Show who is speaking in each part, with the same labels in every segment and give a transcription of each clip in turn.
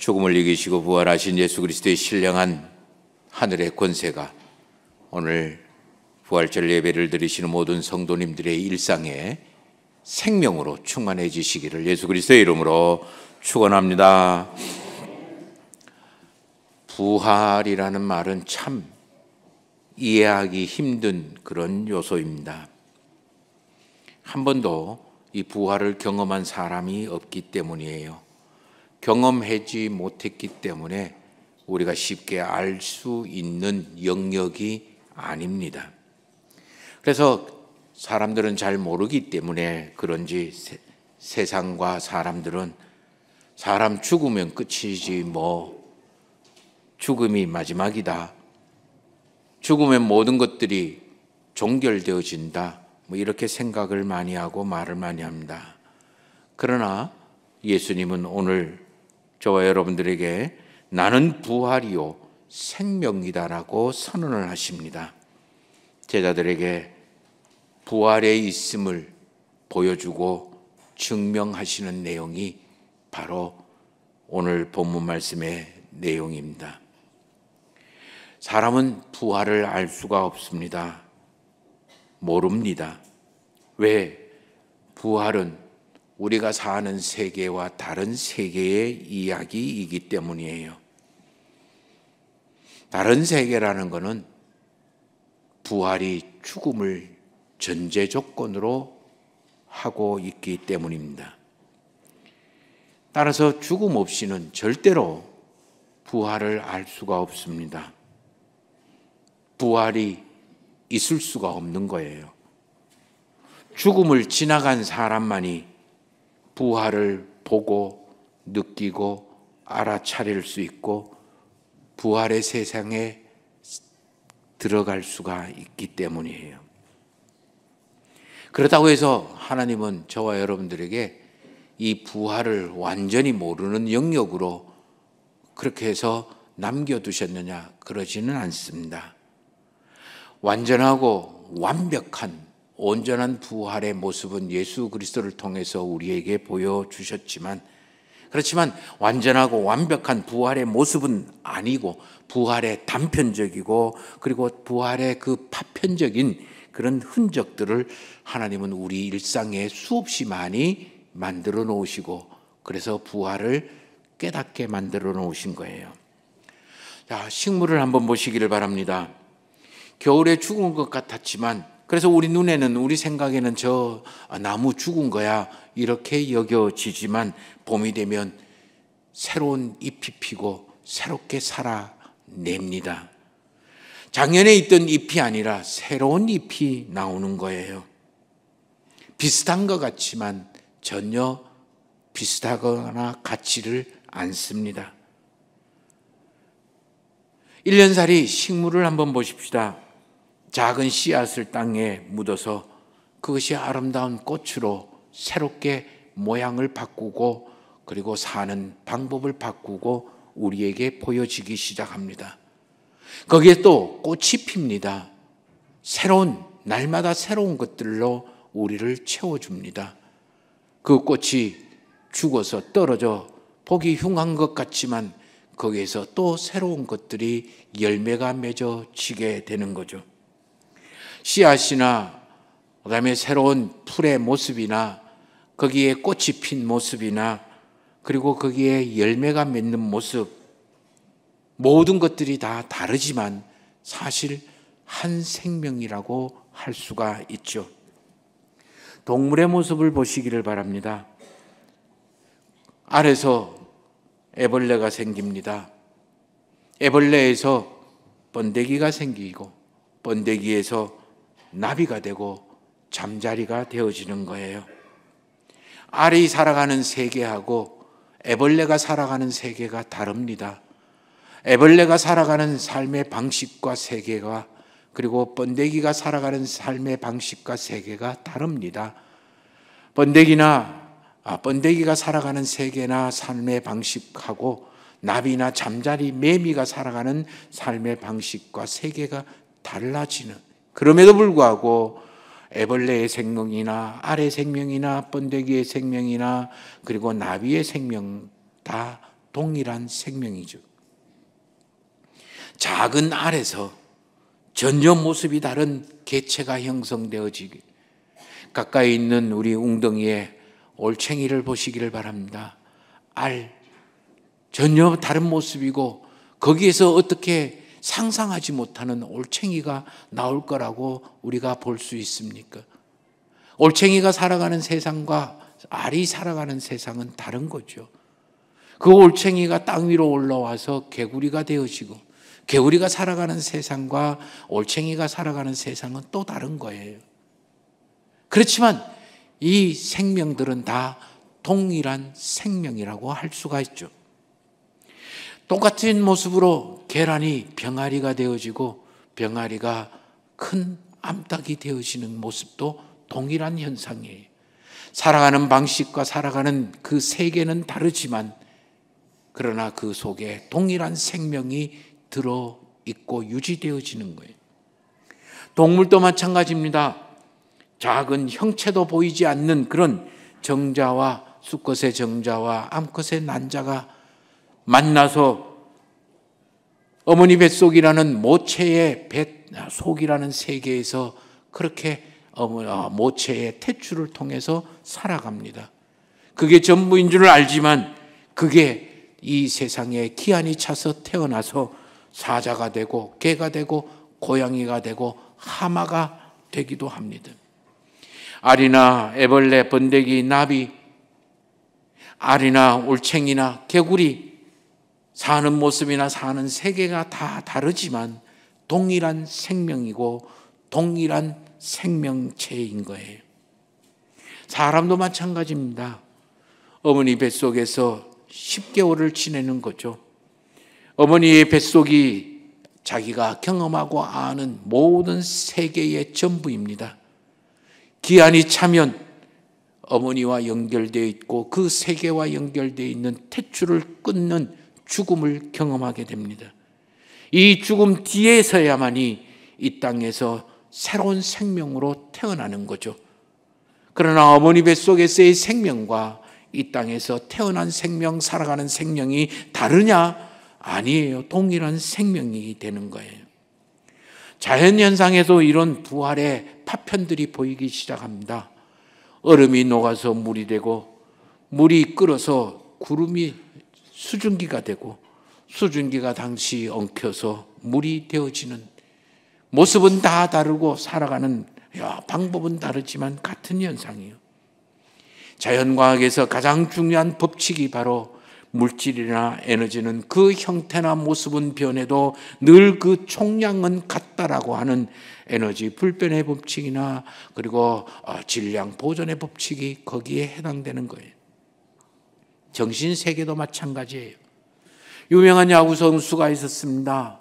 Speaker 1: 죽음을 이기시고 부활하신 예수 그리스도의 신령한 하늘의 권세가 오늘 부활절 예배를 드리시는 모든 성도님들의 일상에 생명으로 충만해지시기를 예수 그리스도의 이름으로 축원합니다. 부활이라는 말은 참 이해하기 힘든 그런 요소입니다. 한 번도 이 부활을 경험한 사람이 없기 때문이에요. 경험하지 못했기 때문에 우리가 쉽게 알 수 있는 영역이 아닙니다. 그래서 사람들은 잘 모르기 때문에 그런지 세상과 사람들은 사람 죽으면 끝이지 뭐 죽음이 마지막이다. 죽으면 모든 것들이 종결되어진다. 뭐 이렇게 생각을 많이 하고 말을 많이 합니다. 그러나 예수님은 오늘 저와 여러분들에게 나는 부활이요 생명이다라고 선언을 하십니다. 제자들에게 부활에 있음을 보여주고 증명하시는 내용이 바로 오늘 본문 말씀의 내용입니다. 사람은 부활을 알 수가 없습니다. 모릅니다. 왜? 부활은 우리가 사는 세계와 다른 세계의 이야기이기 때문이에요. 다른 세계라는 것은 부활이 죽음을 전제 조건으로 하고 있기 때문입니다. 따라서 죽음 없이는 절대로 부활을 알 수가 없습니다. 부활이 있을 수가 없는 거예요. 죽음을 지나간 사람만이 부활을 보고 느끼고 알아차릴 수 있고 부활의 세상에 들어갈 수가 있기 때문이에요. 그렇다고 해서 하나님은 저와 여러분들에게 이 부활을 완전히 모르는 영역으로 그렇게 해서 남겨두셨느냐? 그러지는 않습니다. 완전하고 완벽한 온전한 부활의 모습은 예수 그리스도를 통해서 우리에게 보여주셨지만 그렇지만 완전하고 완벽한 부활의 모습은 아니고 부활의 단편적이고 그리고 부활의 그 파편적인 그런 흔적들을 하나님은 우리 일상에 수없이 많이 만들어 놓으시고 그래서 부활을 깨닫게 만들어 놓으신 거예요. 자, 식물을 한번 보시기를 바랍니다. 겨울에 죽은 것 같았지만 그래서 우리 눈에는 우리 생각에는 저 나무 죽은 거야 이렇게 여겨지지만 봄이 되면 새로운 잎이 피고 새롭게 살아냅니다. 작년에 있던 잎이 아니라 새로운 잎이 나오는 거예요. 비슷한 것 같지만 전혀 비슷하거나 같지를 않습니다. 1년살이 식물을 한번 보십시다. 작은 씨앗을 땅에 묻어서 그것이 아름다운 꽃으로 새롭게 모양을 바꾸고 그리고 사는 방법을 바꾸고 우리에게 보여지기 시작합니다. 거기에 또 꽃이 핍니다. 날마다 새로운 것들로 우리를 채워줍니다. 그 꽃이 죽어서 떨어져 보기 흉한 것 같지만 거기에서 또 새로운 것들이 열매가 맺어지게 되는 거죠. 씨앗이나 그다음에 새로운 풀의 모습이나 거기에 꽃이 핀 모습이나 그리고 거기에 열매가 맺는 모습 모든 것들이 다 다르지만 사실 한 생명이라고 할 수가 있죠. 동물의 모습을 보시기를 바랍니다. 알에서 애벌레가 생깁니다. 애벌레에서 번데기가 생기고 번데기에서 나비가 되고 잠자리가 되어지는 거예요. 알이 살아가는 세계하고 애벌레가 살아가는 세계가 다릅니다. 애벌레가 살아가는 삶의 방식과 세계가 그리고 번데기가 살아가는 삶의 방식과 세계가 다릅니다. 번데기가 살아가는 세계나 삶의 방식하고 나비나 잠자리 매미가 살아가는 삶의 방식과 세계가 달라지는 그럼에도 불구하고 애벌레의 생명이나 알의 생명이나 번데기의 생명이나 그리고 나비의 생명 다 동일한 생명이죠. 작은 알에서 전혀 모습이 다른 개체가 형성되어지기, 가까이 있는 우리 웅덩이에 올챙이를 보시기를 바랍니다. 알, 전혀 다른 모습이고 거기에서 어떻게 상상하지 못하는 올챙이가 나올 거라고 우리가 볼 수 있습니까? 올챙이가 살아가는 세상과 알이 살아가는 세상은 다른 거죠. 그 올챙이가 땅 위로 올라와서 개구리가 되어지고, 개구리가 살아가는 세상과 올챙이가 살아가는 세상은 또 다른 거예요. 그렇지만 이 생명들은 다 동일한 생명이라고 할 수가 있죠. 똑같은 모습으로 계란이 병아리가 되어지고 병아리가 큰 암탉이 되어지는 모습도 동일한 현상이에요. 살아가는 방식과 살아가는 그 세계는 다르지만 그러나 그 속에 동일한 생명이 들어있고 유지되어지는 거예요. 동물도 마찬가지입니다. 작은 형체도 보이지 않는 그런 정자와 수컷의 정자와 암컷의 난자가 만나서 어머니 뱃속이라는 모체의 뱃속이라는 세계에서 그렇게 모체의 태출을 통해서 살아갑니다. 그게 전부인 줄 알지만 그게 이 세상에 기한이 차서 태어나서 사자가 되고 개가 되고 고양이가 되고 하마가 되기도 합니다. 알이나 애벌레, 번데기, 나비, 알이나 올챙이나 개구리 사는 모습이나 사는 세계가 다 다르지만 동일한 생명이고 동일한 생명체인 거예요. 사람도 마찬가지입니다. 어머니 뱃속에서 10개월을 지내는 거죠. 어머니의 뱃속이 자기가 경험하고 아는 모든 세계의 전부입니다. 기한이 차면 어머니와 연결되어 있고 그 세계와 연결되어 있는 태출을 끊는 죽음을 경험하게 됩니다. 이 죽음 뒤에서야만이 이 땅에서 새로운 생명으로 태어나는 거죠. 그러나 어머니 뱃속에서의 생명과 이 땅에서 태어난 생명, 살아가는 생명이 다르냐? 아니에요. 동일한 생명이 되는 거예요. 자연현상에도 이런 부활의 파편들이 보이기 시작합니다. 얼음이 녹아서 물이 되고 물이 끓어서 구름이 수증기가 되고 수증기가 당시 엉켜서 물이 되어지는 모습은 다 다르고 살아가는 방법은 다르지만 같은 현상이에요. 자연과학에서 가장 중요한 법칙이 바로 물질이나 에너지는 그 형태나 모습은 변해도 늘 그 총량은 같다라고 하는 에너지 불변의 법칙이나 그리고 질량 보존의 법칙이 거기에 해당되는 거예요. 정신세계도 마찬가지예요. 유명한 야구 선수가 있었습니다.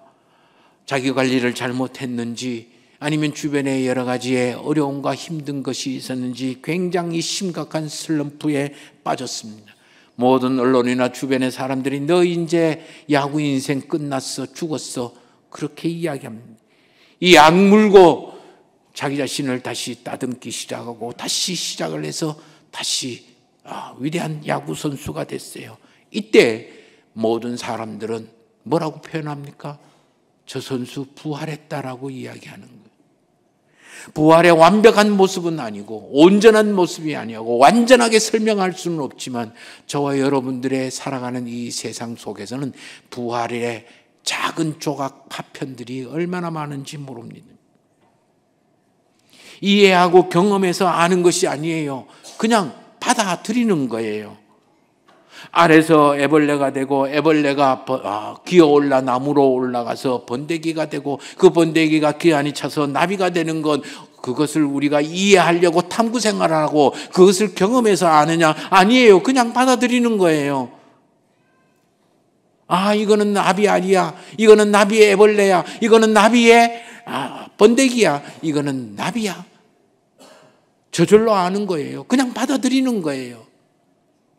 Speaker 1: 자기 관리를 잘못했는지 아니면 주변에 여러 가지의 어려움과 힘든 것이 있었는지 굉장히 심각한 슬럼프에 빠졌습니다. 모든 언론이나 주변의 사람들이 너 이제 야구 인생 끝났어, 죽었어 그렇게 이야기합니다. 이 악물고 자기 자신을 다시 따듬기 시작하고 다시 시작을 해서 다시 위대한 야구 선수가 됐어요. 이때 모든 사람들은 뭐라고 표현합니까? 저 선수 부활했다라고 이야기하는 거예요. 부활의 완벽한 모습은 아니고 온전한 모습이 아니고 완전하게 설명할 수는 없지만 저와 여러분들의 살아가는 이 세상 속에서는 부활의 작은 조각 파편들이 얼마나 많은지 모릅니다. 이해하고 경험해서 아는 것이 아니에요. 그냥 받아들이는 거예요. 알에서 애벌레가 되고 애벌레가 기어올라 나무로 올라가서 번데기가 되고 그 번데기가 기한이 차서 나비가 되는 것, 그것을 우리가 이해하려고 탐구생활을 하고 그것을 경험해서 아느냐? 아니에요. 그냥 받아들이는 거예요. 이거는 나비 알이야. 이거는 나비의 애벌레야. 이거는 나비의 번데기야. 이거는 나비야. 저절로 아는 거예요. 그냥 받아들이는 거예요.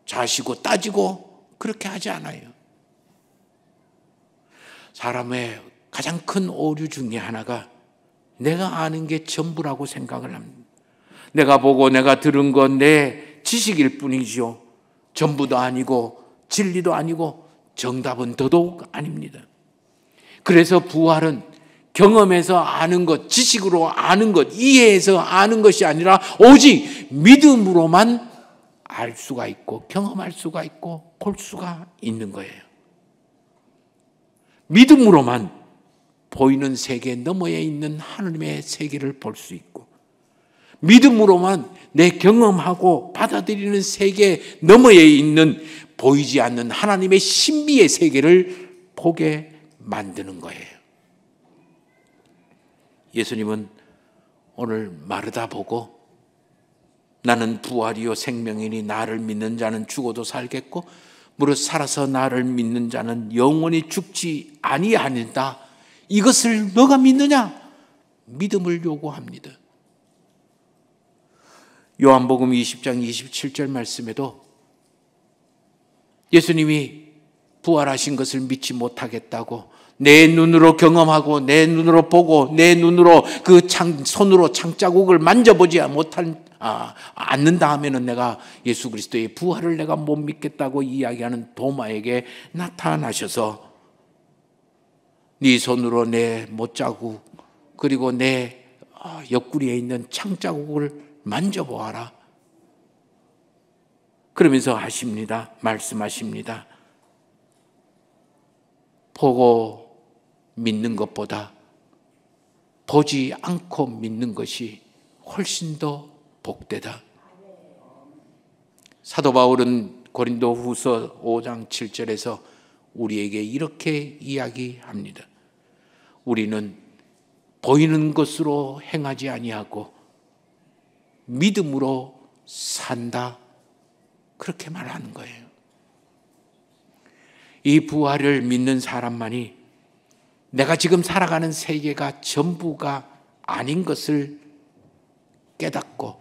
Speaker 1: 자시고 따지고 그렇게 하지 않아요. 사람의 가장 큰 오류 중에 하나가 내가 아는 게 전부라고 생각을 합니다. 내가 보고 내가 들은 건 내 지식일 뿐이죠. 전부도 아니고 진리도 아니고 정답은 더더욱 아닙니다. 그래서 부활은 경험해서 아는 것, 지식으로 아는 것, 이해해서 아는 것이 아니라 오직 믿음으로만 알 수가 있고 경험할 수가 있고 볼 수가 있는 거예요. 믿음으로만 보이는 세계 너머에 있는 하나님의 세계를 볼 수 있고 믿음으로만 내 경험하고 받아들이는 세계 너머에 있는 보이지 않는 하나님의 신비의 세계를 보게 만드는 거예요. 예수님은 오늘 마르다 보고 나는 부활이요 생명이니 나를 믿는 자는 죽어도 살겠고 무릇 살아서 나를 믿는 자는 영원히 죽지 아니하리다. 이것을 너가 믿느냐? 믿음을 요구합니다. 요한복음 20장 27절 말씀에도 예수님이 부활하신 것을 믿지 못하겠다고 내 눈으로 경험하고 내 눈으로 보고 내 눈으로 손으로 창자국을 만져보지 않는다 하면은 내가 예수 그리스도의 부활을 내가 못 믿겠다고 이야기하는 도마에게 나타나셔서 네 손으로 내 못자국 그리고 내 옆구리에 있는 창자국을 만져보아라. 그러면서 말씀하십니다. 보고 믿는 것보다 보지 않고 믿는 것이 훨씬 더 복되다. 사도 바울은 고린도후서 5장 7절에서 우리에게 이렇게 이야기합니다. 우리는 보이는 것으로 행하지 아니하고 믿음으로 산다. 그렇게 말하는 거예요. 이 부활을 믿는 사람만이 내가 지금 살아가는 세계가 전부가 아닌 것을 깨닫고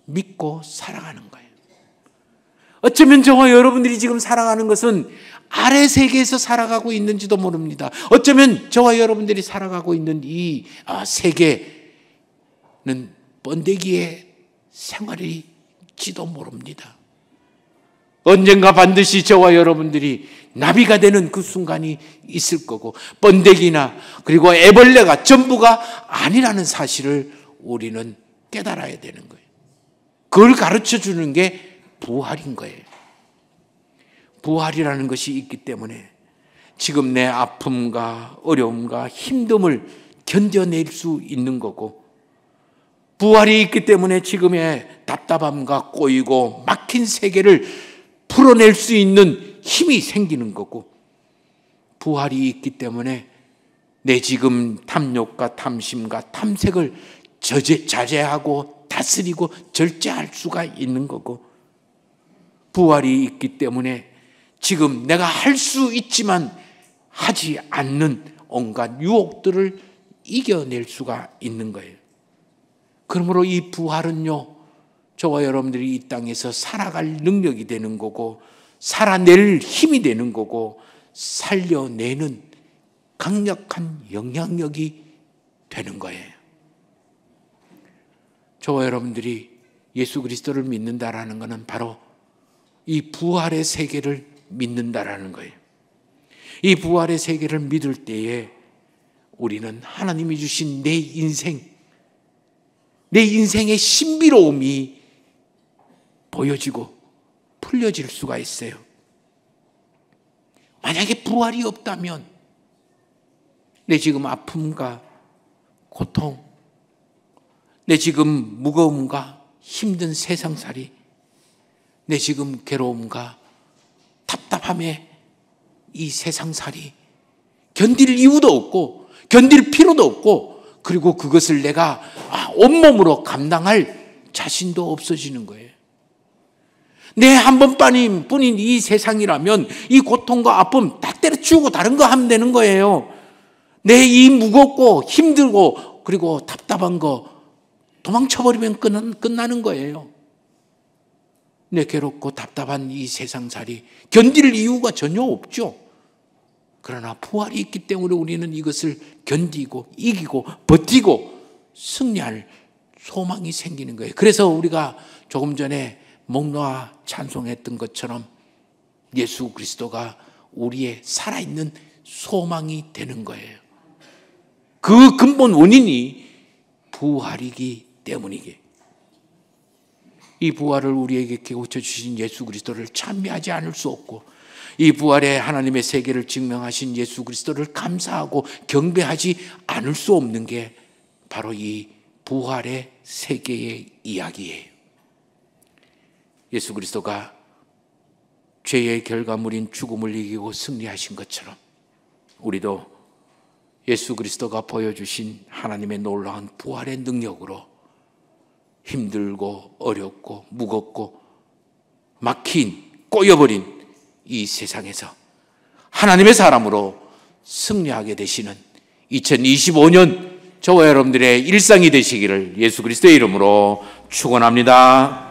Speaker 1: 믿고 살아가는 거예요. 어쩌면 저와 여러분들이 지금 살아가는 것은 아래 세계에서 살아가고 있는지도 모릅니다. 어쩌면 저와 여러분들이 살아가고 있는 이 세계는 번데기의 생활일지도 모릅니다. 언젠가 반드시 저와 여러분들이 나비가 되는 그 순간이 있을 거고 번데기나 그리고 애벌레가 전부가 아니라는 사실을 우리는 깨달아야 되는 거예요. 그걸 가르쳐 주는 게 부활인 거예요. 부활이라는 것이 있기 때문에 지금 내 아픔과 어려움과 힘듦을 견뎌낼 수 있는 거고 부활이 있기 때문에 지금의 답답함과 꼬이고 막힌 세계를 풀어낼 수 있는 힘이 생기는 거고 부활이 있기 때문에 내 지금 탐욕과 탐심과 탐색을 자제하고 다스리고 절제할 수가 있는 거고 부활이 있기 때문에 지금 내가 할 수 있지만 하지 않는 온갖 유혹들을 이겨낼 수가 있는 거예요. 그러므로 이 부활은요, 저와 여러분들이 이 땅에서 살아갈 능력이 되는 거고 살아낼 힘이 되는 거고 살려내는 강력한 영향력이 되는 거예요. 저와 여러분들이 예수 그리스도를 믿는다라는 것은 바로 이 부활의 세계를 믿는다라는 거예요. 이 부활의 세계를 믿을 때에 우리는 하나님이 주신 내 인생의 신비로움이 보여지고 풀려질 수가 있어요. 만약에 부활이 없다면 내 지금 아픔과 고통, 내 지금 무거움과 힘든 세상살이, 내 지금 괴로움과 답답함에 이 세상살이 견딜 이유도 없고 견딜 필요도 없고 그리고 그것을 내가 온몸으로 감당할 자신도 없어지는 거예요. 내 한 번뿐인 이 세상이라면 이 고통과 아픔 다 때려치우고 다른 거 하면 되는 거예요. 내 이 무겁고 힘들고 그리고 답답한 거 도망쳐버리면 끝나는 거예요. 내 괴롭고 답답한 이 세상살이 견딜 이유가 전혀 없죠. 그러나 부활이 있기 때문에 우리는 이것을 견디고 이기고 버티고 승리할 소망이 생기는 거예요. 그래서 우리가 조금 전에 목 놓아 찬송했던 것처럼 예수 그리스도가 우리의 살아있는 소망이 되는 거예요. 그 근본 원인이 부활이기 때문이게. 이 부활을 우리에게 깨우쳐 주신 예수 그리스도를 찬미하지 않을 수 없고, 이 부활의 하나님의 세계를 증명하신 예수 그리스도를 감사하고 경배하지 않을 수 없는 게 바로 이 부활의 세계의 이야기예요. 예수 그리스도가 죄의 결과물인 죽음을 이기고 승리하신 것처럼 우리도 예수 그리스도가 보여주신 하나님의 놀라운 부활의 능력으로 힘들고 어렵고 무겁고 막힌 꼬여버린 이 세상에서 하나님의 사람으로 승리하게 되시는 2025년 저와 여러분들의 일상이 되시기를 예수 그리스도의 이름으로 축원합니다.